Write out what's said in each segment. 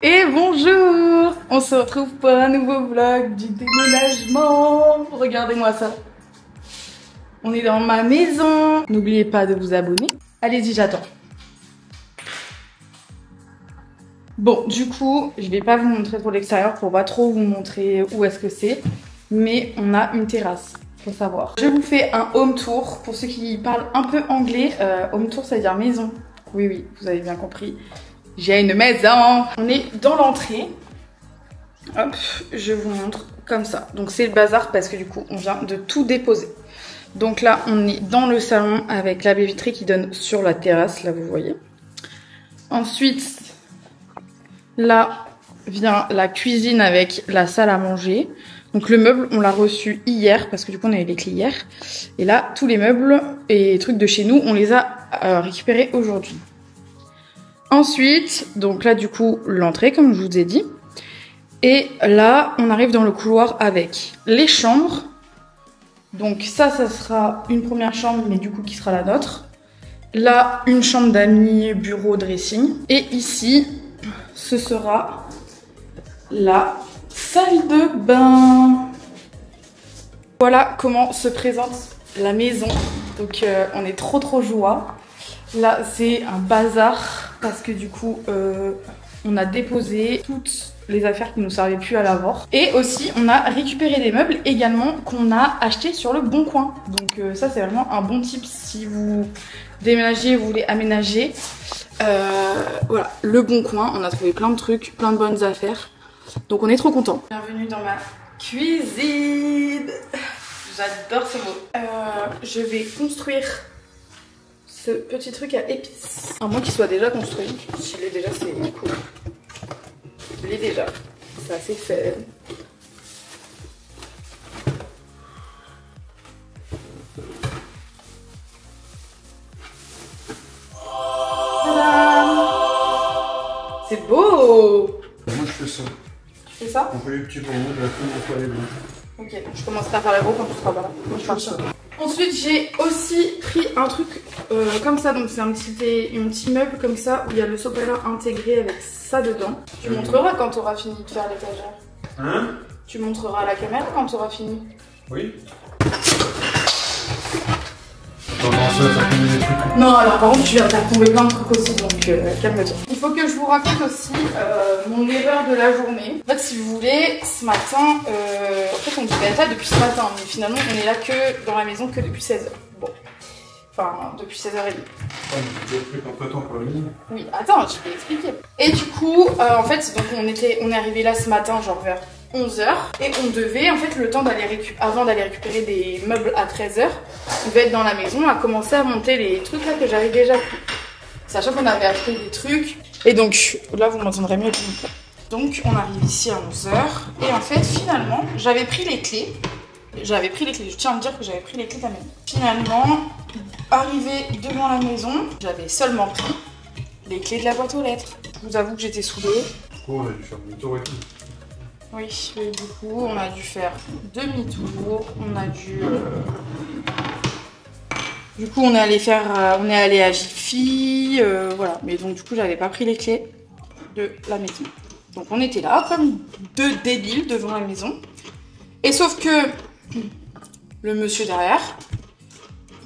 Et bonjour! On se retrouve pour un nouveau vlog du déménagement. Regardez-moi ça. On est dans ma maison. N'oubliez pas de vous abonner. Allez-y, j'attends. Bon, du coup, je vais pas vous montrer trop l'extérieur pour pas trop vous montrer où est-ce que c'est. Mais on a une terrasse, faut savoir. Je vous fais un home tour. Pour ceux qui parlent un peu anglais, home tour ça veut dire maison. Oui, vous avez bien compris. J'ai une maison. On est dans l'entrée. Hop, je vous montre comme ça. Donc c'est le bazar parce que du coup on vient de tout déposer. Donc là on est dans le salon avec la baie vitrée qui donne sur la terrasse, là vous voyez. Ensuite, là vient la cuisine avec la salle à manger. Donc le meuble on l'a reçu hier parce que du coup on avait les clés hier. Et là tous les meubles et trucs de chez nous on les a récupérés aujourd'hui. Ensuite, donc là du coup l'entrée comme je vous ai dit. Et là on arrive dans le couloir avec les chambres. Donc ça sera une première chambre mais du coup qui sera la nôtre. Là une chambre d'amis, bureau, dressing. Et ici ce sera la salle de bain. Voilà comment se présente la maison. Donc on est trop joie. Là c'est un bazar. Parce que du coup, on a déposé toutes les affaires qui nous servaient plus à l'avoir. Et aussi, on a récupéré des meubles également qu'on a achetés sur le Bon Coin. Donc ça, c'est vraiment un bon tip si vous déménagez, vous voulez aménager. Voilà, le Bon Coin, on a trouvé plein de trucs, plein de bonnes affaires. Donc on est trop contents. Bienvenue dans ma cuisine. J'adore ce mot. Je vais construire ce petit truc à épices. À moins qu'il soit déjà construit. S'il est déjà, c'est cool. Il est déjà. C'est assez fait. C'est beau! Moi je fais ça. Tu fais ça? On fait les petits pour moi, de la fin on fait les blancs. Ok, je commencerai à faire les gros quand tu seras pas là. Moi je fais ça. Ensuite, j'ai aussi pris un truc comme ça, donc c'est un petit meuble comme ça où il y a le sopalin intégré avec ça dedans. Tu montreras quand tu auras fini de faire l'étagère. Hein? Tu montreras à la caméra quand tu auras fini. Oui. Comment ça, t'as fini les trucs? Non, alors par contre, tu viens de tomber plein de trucs aussi, donc calme-toi. Il faut que je vous raconte aussi mon erreur de la journée. En fait, si vous voulez, ce matin, en fait, on devait être là depuis ce matin, mais finalement, on est là que dans la maison que depuis 16h. Bon. Enfin, depuis 16h30. Ouais, mais tu as pris un peu de temps pour la maison. Oui, attends, je vais expliquer. Et du coup, en fait, donc on est arrivé là ce matin, genre vers 11h, et on devait, en fait, le temps avant d'aller récupérer des meubles à 13h, on devait être dans la maison à commencer à monter les trucs là que j'avais déjà pris. Sachant qu'on avait acheté des trucs. Et donc, là, vous m'entendrez mieux. Donc, on arrive ici à 11h, et en fait, finalement, j'avais pris les clés. Je tiens à me dire que j'avais pris les clés de la maison. Finalement, arrivé devant la maison, j'avais seulement pris les clés de la boîte aux lettres. Je vous avoue que j'étais saoulée. Oh, on a dû faire demi-tour et tout. Oui, et du coup, on a dû faire demi-tour. On a dû... Du coup, on est allé à Jiffy, voilà. Mais donc, du coup, j'avais pas pris les clés de la maison. Donc, on était là, comme deux débiles devant la maison. Et sauf que le monsieur derrière,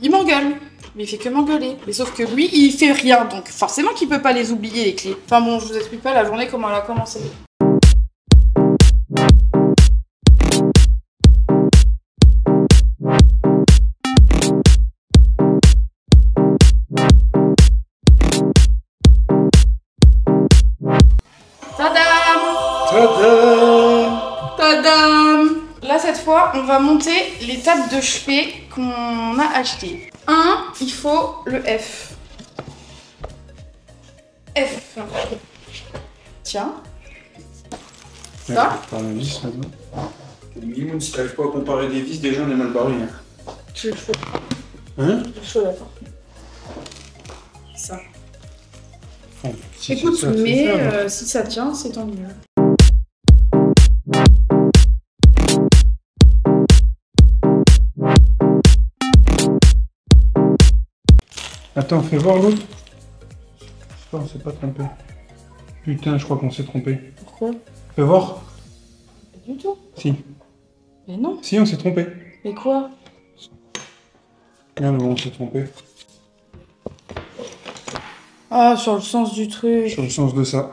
il m'engueule. Mais il fait que m'engueuler. Mais sauf que lui, il fait rien. Donc forcément qu'il peut pas les oublier, les clés. Enfin bon, je vous explique pas la journée comment elle a commencé. Tadam! Tadam! Tadam! Là, cette fois, on va monter les tables de chevet qu'on a achetées. Il faut le F. F. Tiens. Ça. Par la vis maintenant. Minimum, si t'arrives pas à comparer des vis, déjà on est mal barré. J'ai le chaud. Hein? J'ai le chaud, d'accord. Ça. Bon, si Écoute, ça, mais ça, si ça tient, c'est tant mieux. Attends, fais voir l'autre. On s'est pas trompé. Putain, je crois qu'on s'est trompé. Pourquoi? Fais voir. Pas du tout. Si. Mais non. Si, on s'est trompé. Mais quoi? Regarde, on s'est trompé. Ah, sur le sens du truc. Sur le sens de ça.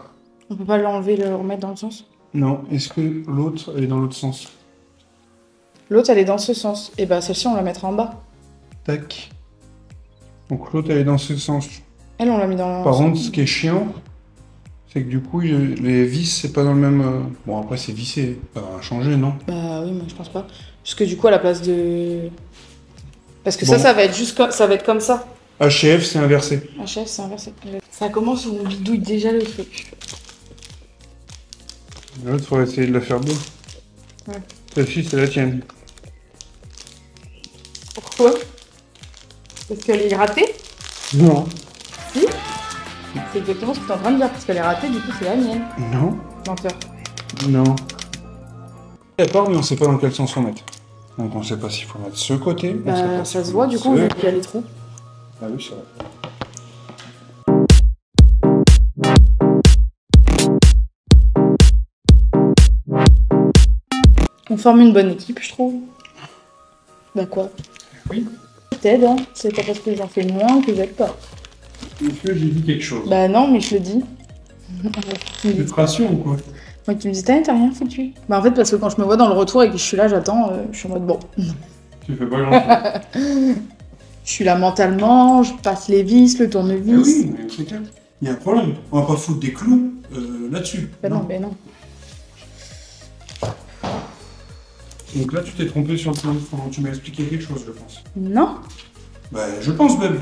On peut pas l'enlever, le remettre dans le sens? Non, est-ce que l'autre, elle est dans l'autre sens? L'autre, elle est dans ce sens. Et bah, celle-ci, on la mettra en bas. Tac. Donc l'autre, elle est dans ce sens. Elle, on l'a mis dans le Par sens. contre, ce qui est chiant, c'est que du coup, les vis, c'est pas dans le même... Bon, après, c'est vissé. Ça va changer, non? Bah oui, mais je pense pas. Parce que du coup, à la place de... Parce que Bon. ça va être juste ça va être comme ça. HF, c'est inversé. HF, c'est inversé. Ça commence où on bidouille déjà le truc. L'autre, faudrait essayer de la faire bien. Ouais. Celle-ci, c'est la tienne. Pourquoi? Parce qu'elle est ratée? Non. Si. C'est exactement ce que tu es en train de dire. Parce qu'elle est ratée, du coup, c'est la mienne. Non. Menteur. Non. D'accord, mais on sait pas dans quel sens on mettre. Donc on sait pas s'il faut mettre ce côté. on sait Bah, pas ça s'il se faut voit, mettre du coup, ce- vu qu'il y a les trous. Ah oui, c'est vrai. On forme une bonne équipe, je trouve. Bah quoi? Oui. Je t'aide, hein. C'est pas parce que j'en fais moins que j'aide pas. Est-ce que j'ai dit quelque chose? Bah non, mais je le dis. Tu te rassures ou quoi? Moi, tu me dis, t'as rien foutu. Bah en fait, parce que quand je me vois dans le retour et que je suis là, j'attends, je suis en mode bon. Tu fais pas grand-chose. Je suis là mentalement, je passe les vis, le Ah tournevis. oui, mais c'est clair. Il y a un problème. On va pas foutre des clous là-dessus. Bah non, bah non. Donc là, tu t'es trompé sur le plan. Tu m'as expliqué quelque chose, je pense. Non. Bah, je pense même.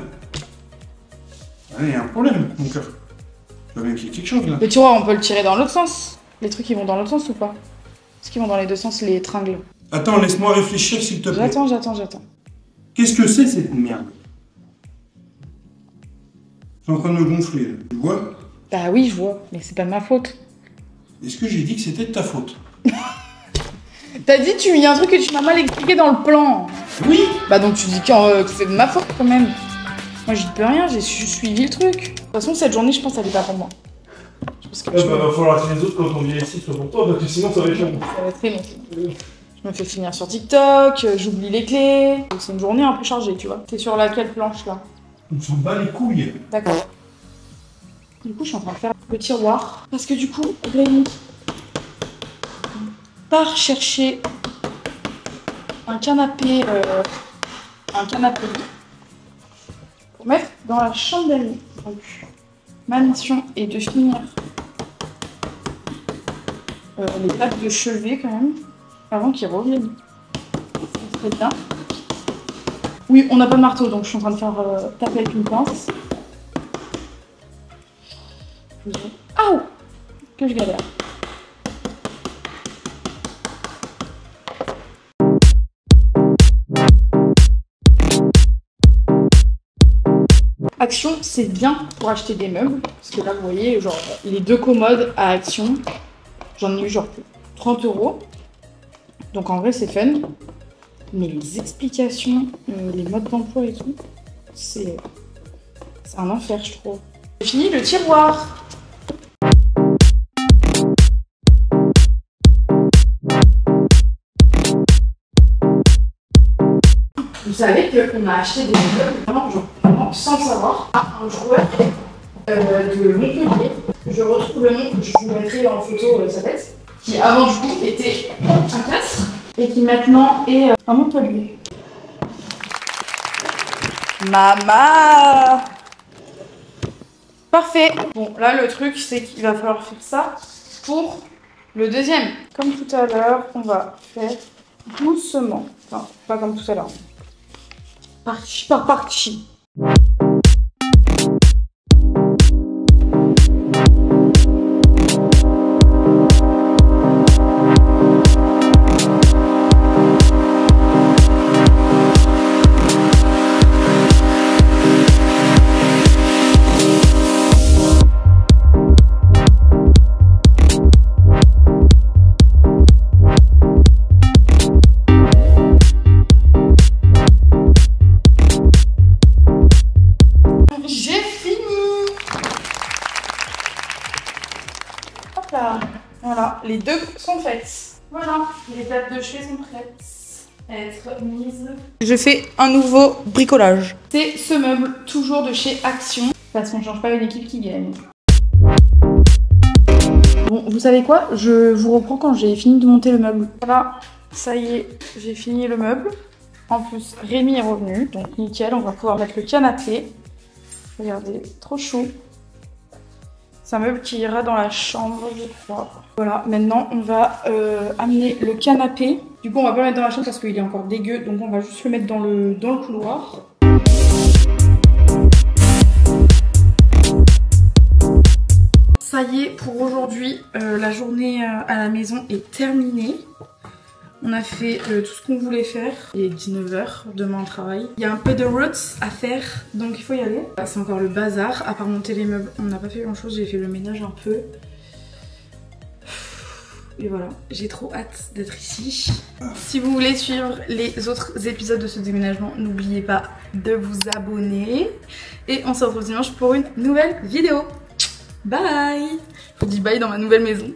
Il y a un problème, mon cœur. Tu vois bien qu'il y a quelque chose là. Le tiroir, on peut le tirer dans l'autre sens. Les trucs, ils vont dans l'autre sens ou pas? Est-ce qu'ils vont dans les deux sens, les tringles? Attends, laisse-moi réfléchir, s'il te plaît. J'attends. Qu'est-ce que c'est cette merde? Je suis en train de me gonfler, là. Tu vois? Bah oui, je vois, mais c'est pas de ma faute. Est-ce que j'ai dit que c'était de ta faute? T'as dit, il y a un truc que tu m'as mal expliqué dans le plan. Oui. Bah donc tu dis que c'est de ma faute quand même. Moi j'y peux rien, j'ai suivi le truc. De toute façon cette journée je pense elle est pas pour moi. Parce que va falloir que les autres, quand on vient ici, soient pour toi, parce que sinon ça va être long. ça va être très long. Je me fais finir sur TikTok, j'oublie les clés. Donc, c'est une journée un peu chargée, tu vois. T'es sur laquelle planche là? On s'en bat les couilles. D'accord. Du coup je suis en train de faire le tiroir. Parce que du coup, Rémi part chercher un canapé lit pour mettre dans la chambre d'amis. Donc, ma mission est de finir les tables de chevet quand même, avant qu'ils reviennent. Ça serait bien. Oui, on n'a pas de marteau, donc je suis en train de faire taper avec une pince. Aouh! Que je galère. Action, c'est bien pour acheter des meubles. Parce que là, vous voyez, genre, les deux commodes à Action, j'en ai eu genre 30 €. Donc en vrai, c'est fun. Mais les explications, les modes d'emploi et tout, c'est un enfer, je trouve. J'ai fini le tiroir. Vous savez qu'on a acheté des meubles vraiment, genre, sans le savoir à un joueur de Montpellier. Je retrouve le nom, je vous mettrai en photo sa tête, qui avant du coup était un Castres et qui maintenant est à Montpellier. Maman! Parfait. Bon, là le truc c'est qu'il va falloir faire ça pour le deuxième. Comme tout à l'heure, on va faire doucement. Enfin, pas comme tout à l'heure. Partie par partie. Voilà, les deux sont faites. Voilà, les tables de chevet sont prêtes à être mises. Je fais un nouveau bricolage. C'est ce meuble, toujours de chez Action, parce qu'on ne change pas une équipe qui gagne. Bon, vous savez quoi? Je vous reprends quand j'ai fini de monter le meuble. Voilà, ça y est, j'ai fini le meuble. En plus, Rémi est revenu, donc nickel, on va pouvoir mettre le canapé. Regardez, trop chou. C'est un meuble qui ira dans la chambre, je crois. Voilà, maintenant on va amener le canapé. Du coup, on va pas le mettre dans la chambre parce qu'il est encore dégueu, donc on va juste le mettre dans le couloir. Ça y est, pour aujourd'hui, la journée à la maison est terminée. On a fait tout ce qu'on voulait faire. Il est 19 h, demain on travaille. Il y a un peu de routes à faire, donc il faut y aller. C'est encore le bazar, à part monter les meubles. On n'a pas fait grand chose, j'ai fait le ménage un peu. Et voilà, j'ai trop hâte d'être ici. Si vous voulez suivre les autres épisodes de ce déménagement, n'oubliez pas de vous abonner. Et on se retrouve dimanche pour une nouvelle vidéo. Bye! Je vous dis bye dans ma nouvelle maison.